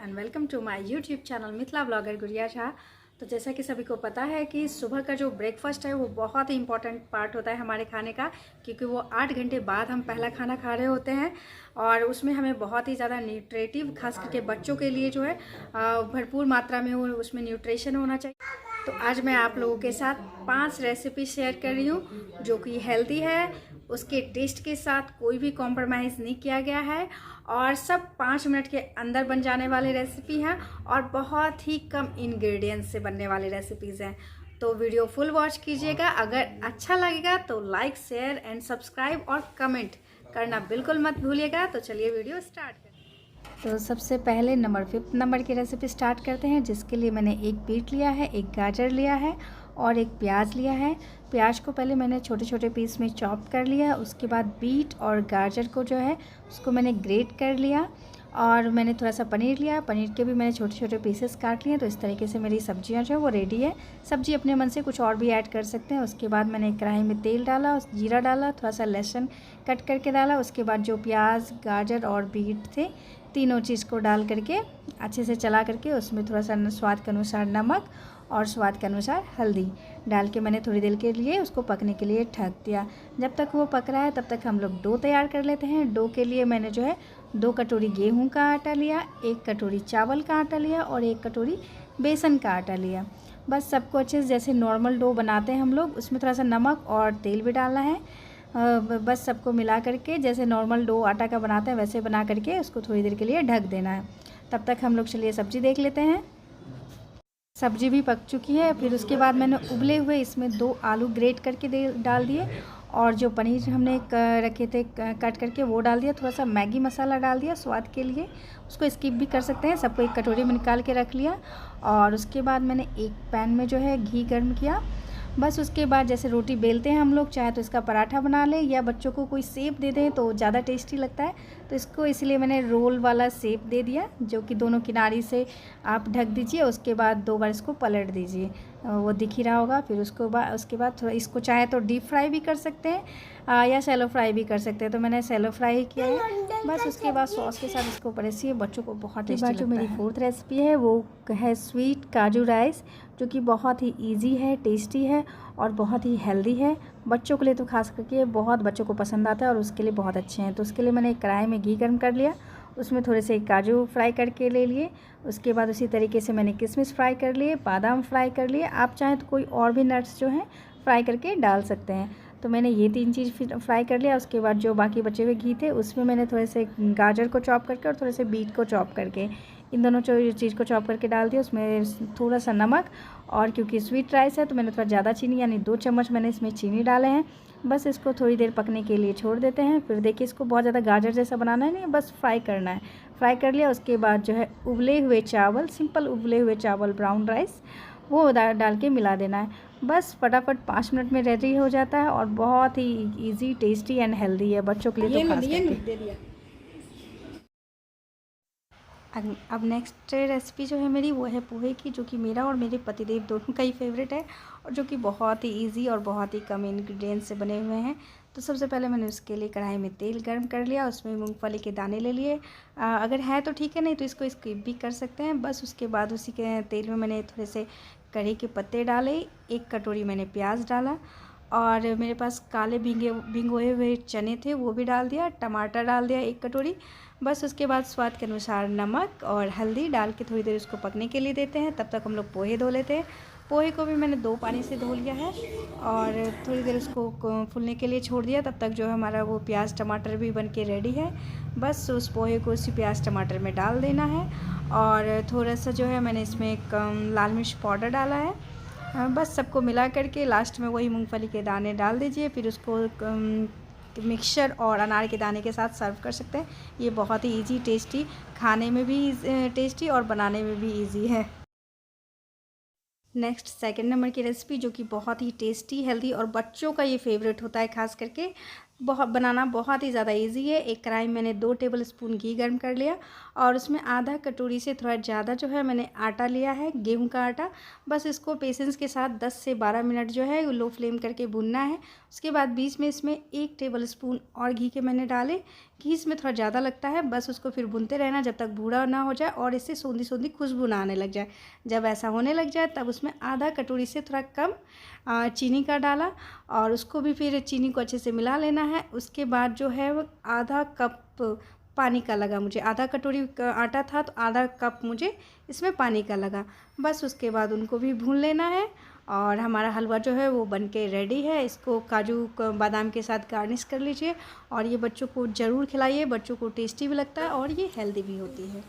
And welcome to my YouTube channel Mithila blogger Gudiya Jha. तो जैसा कि सभी को पता है कि सुबह का जो ब्रेकफास्ट है वो बहुत ही इंपॉर्टेंट पार्ट होता है हमारे खाने का, क्योंकि वो 8 घंटे बाद हम पहला खाना खा रहे होते हैं और उसमें हमें बहुत ही ज़्यादा न्यूट्रिटिव, खास करके बच्चों के लिए जो है भरपूर मात्रा में उसमें न्यूट्रिशन होना चाहिए। तो आज मैं आप लोगों के साथ 5 रेसिपी शेयर कर रही हूँ जो कि हेल्दी है, उसके टेस्ट के साथ कोई भी कॉम्प्रोमाइज़ नहीं किया गया है और सब 5 मिनट के अंदर बन जाने वाली रेसिपी हैं और बहुत ही कम इंग्रेडिएंट्स से बनने वाली रेसिपीज़ हैं। तो वीडियो फुल वॉच कीजिएगा। अगर अच्छा लगेगा तो लाइक, शेयर एंड सब्सक्राइब और कमेंट करना बिल्कुल मत भूलिएगा। तो चलिए वीडियो स्टार्ट करें। तो सबसे पहले 5th नंबर की रेसिपी स्टार्ट करते हैं, जिसके लिए मैंने एक बीट लिया है, एक गाजर लिया है और एक प्याज लिया है। प्याज को पहले मैंने छोटे छोटे पीस में चॉप कर लिया, उसके बाद बीट और गाजर को जो है उसको मैंने ग्रेट कर लिया और मैंने थोड़ा सा पनीर लिया। पनीर के भी मैंने छोटे छोटे पीसेस काट लिए। तो इस तरीके से मेरी सब्जियां जो है वो रेडी है। सब्जी अपने मन से कुछ और भी ऐड कर सकते हैं। उसके बाद मैंने कढ़ाई में तेल डाला, जीरा डाला, थोड़ा सा लहसुन कट करके डाला। उसके बाद जो प्याज, गाजर और बीट थे, तीनों चीज़ को डाल करके अच्छे से चला करके उसमें थोड़ा सा स्वाद के अनुसार नमक और स्वाद के अनुसार हल्दी डाल के मैंने थोड़ी देर के लिए उसको पकने के लिए ढक दिया। जब तक वो पक रहा है तब तक हम लोग डो तैयार कर लेते हैं। डो के लिए मैंने जो है 2 कटोरी गेहूं का आटा लिया, 1 कटोरी चावल का आटा लिया और 1 कटोरी बेसन का आटा लिया। बस सबको अच्छे से जैसे नॉर्मल डो बनाते हैं हम लोग, उसमें थोड़ा सा नमक और तेल भी डालना है। बस सबको मिला करके जैसे नॉर्मल डो आटा का बनाते हैं वैसे बना करके उसको थोड़ी देर के लिए ढक देना है। तब तक हम लोग चलिए सब्ज़ी देख लेते हैं। सब्जी भी पक चुकी है। फिर उसके बाद मैंने उबले हुए इसमें 2 आलू ग्रेट करके डाल दिए और जो पनीर हमने रखे थे कट करके वो डाल दिया। थोड़ा सा मैगी मसाला डाल दिया स्वाद के लिए, उसको स्किप भी कर सकते हैं। सबको एक कटोरी में निकाल के रख लिया और उसके बाद मैंने एक पैन में जो है घी गर्म किया। बस उसके बाद जैसे रोटी बेलते हैं हम लोग, चाहे तो इसका पराठा बना लें या बच्चों को कोई शेप दे दें तो ज़्यादा टेस्टी लगता है। तो इसको इसलिए मैंने रोल वाला शेप दे दिया, जो कि दोनों किनारी से आप ढक दीजिए। उसके बाद 2 बार इसको पलट दीजिए, वो दिख ही रहा होगा। फिर उसके बाद थोड़ा इसको चाहे तो डीप फ्राई भी कर सकते हैं या सैलो फ्राई भी कर सकते हैं। तो मैंने सैलो फ्राई किया है। बस उसके बाद सॉस के साथ इसको परोसिए, बच्चों को बहुत टेस्टी लगता है। जो मेरी 4th रेसिपी है वो है स्वीट काजू राइस, जो कि बहुत ही इजी है, टेस्टी है और बहुत ही हेल्दी है। बच्चों के लिए तो खास करके बहुत बच्चों को पसंद आता है और उसके लिए बहुत अच्छे हैं। तो उसके लिए मैंने एक कढ़ाई में घी गर्म कर लिया, उसमें थोड़े से काजू फ्राई करके ले लिए। उसके बाद उसी तरीके से मैंने किशमिश फ्राई कर लिए, बादाम फ्राई कर लिए। आप चाहें तो कोई और भी नट्स जो हैं फ्राई करके डाल सकते हैं। तो मैंने ये 3 चीज़ फ्राई कर लिया। उसके बाद जो बाकी बचे हुए घी थे उसमें मैंने थोड़े से गाजर को चॉप करके और थोड़े से बीट को चॉप करके, इन दोनों चीज़ को चॉप करके डाल दिया। उसमें थोड़ा सा नमक और क्योंकि स्वीट राइस है तो मैंने थोड़ा ज़्यादा चीनी, यानी 2 चम्मच मैंने इसमें चीनी डाले हैं। बस इसको थोड़ी देर पकने के लिए छोड़ देते हैं। फिर देखिए इसको बहुत ज़्यादा गाजर जैसा बनाना है नहीं, बस फ्राई करना है। फ्राई कर लिया। उसके बाद जो है उबले हुए चावल, सिंपल उबले हुए चावल ब्राउन राइस, वो डाल के मिला देना है। बस फटाफट 5 मिनट में रेडी हो जाता है और बहुत ही ईजी, टेस्टी एंड हेल्दी है बच्चों के लिए तो खास करके। अब नेक्स्ट रेसिपी जो है मेरी वो है पोहे की, जो कि मेरा और मेरे पतिदेव दोनों का ही फेवरेट है और जो कि बहुत ही इजी और बहुत ही कम इंग्रेडिएंट्स से बने हुए हैं। तो सबसे पहले मैंने उसके लिए कढ़ाई में तेल गर्म कर लिया, उसमें मूंगफली के दाने ले लिए। अगर है तो ठीक है, नहीं तो इसको स्किप भी कर सकते हैं। बस उसके बाद उसी के तेल में मैंने थोड़े से कढ़ी के पत्ते डाले, 1 कटोरी मैंने प्याज डाला और मेरे पास काले भिगोए हुए चने थे वो भी डाल दिया। टमाटर डाल दिया 1 कटोरी। बस उसके बाद स्वाद के अनुसार नमक और हल्दी डाल के थोड़ी देर उसको पकने के लिए देते हैं। तब तक हम लोग पोहे धो लेते हैं। पोहे को भी मैंने 2 पानी से धो लिया है और थोड़ी देर उसको फूलने के लिए छोड़ दिया। तब तक जो है हमारा वो प्याज टमाटर भी बन के रेडी है। बस उस पोहे को उसी प्याज टमाटर में डाल देना है और थोड़ा सा जो है मैंने इसमें लाल मिर्च पाउडर डाला है। बस सबको मिला करके लास्ट में वही मूंगफली के दाने डाल दीजिए। फिर उसको मिक्सचर और अनार के दाने के साथ सर्व कर सकते हैं। ये बहुत ही इजी, टेस्टी, खाने में भी टेस्टी और बनाने में भी इजी है। नेक्स्ट 2nd नंबर की रेसिपी, जो कि बहुत ही टेस्टी, हेल्दी और बच्चों का ये फेवरेट होता है खास करके, बनाना बहुत ही ज़्यादा इजी है। एक कढ़ाई में मैंने 2 टेबल स्पून घी गर्म कर लिया और उसमें आधा कटोरी से थोड़ा ज़्यादा जो है मैंने आटा लिया है, गेहूं का आटा। बस इसको पेशेंस के साथ 10 से 12 मिनट जो है लो फ्लेम करके भूनना है। उसके बाद बीच में इसमें 1 टेबल स्पून और घी के मैंने डाले। घी इसमें थोड़ा ज़्यादा लगता है। बस उसको फिर भूनते रहना जब तक भूरा ना हो जाए और इससे सोंधी सोंधी खुशबू ना आने लग जाए। जब ऐसा होने लग जाए तब उसमें आधा कटोरी से थोड़ा कम चीनी का डाला और उसको भी फिर चीनी को अच्छे से मिला लेना है। उसके बाद जो है वो आधा कप पानी का लगा मुझे। आधा कटोरी का आटा था तो आधा कप मुझे इसमें पानी का लगा। बस उसके बाद उनको भी भून लेना है और हमारा हलवा जो है वो बनके रेडी है। इसको काजू बादाम के साथ गार्निश कर लीजिए और ये बच्चों को ज़रूर खिलाइए। बच्चों को टेस्टी भी लगता है और ये हेल्दी भी होती है।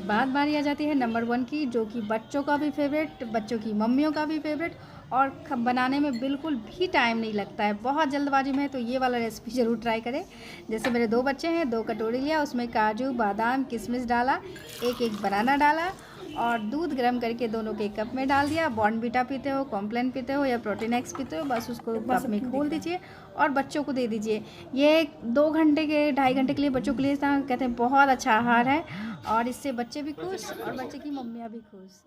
बारी आ जाती है नंबर 1 की, जो कि बच्चों का भी फेवरेट, बच्चों की मम्मियों का भी फेवरेट और बनाने में बिल्कुल भी टाइम नहीं लगता है। बहुत जल्दबाजी में है तो ये वाला रेसिपी ज़रूर ट्राई करें। जैसे मेरे 2 बच्चे हैं, 2 कटोरी लिया, उसमें काजू बादाम किशमिश डाला, एक बनाना डाला और दूध गर्म करके दोनों के कप में डाल दिया। बॉर्नवीटा पीते हो, कॉम्प्लान पीते हो या प्रोटीन एक्स पीते हो, बस उसको कप में खोल दीजिए और बच्चों को दे दीजिए। ये 2 घंटे के 2.5 घंटे के लिए बच्चों के लिए कहते हैं बहुत अच्छा आहार है और इससे बच्चे भी खुश और बच्चे की मम्मियाँ भी खुश।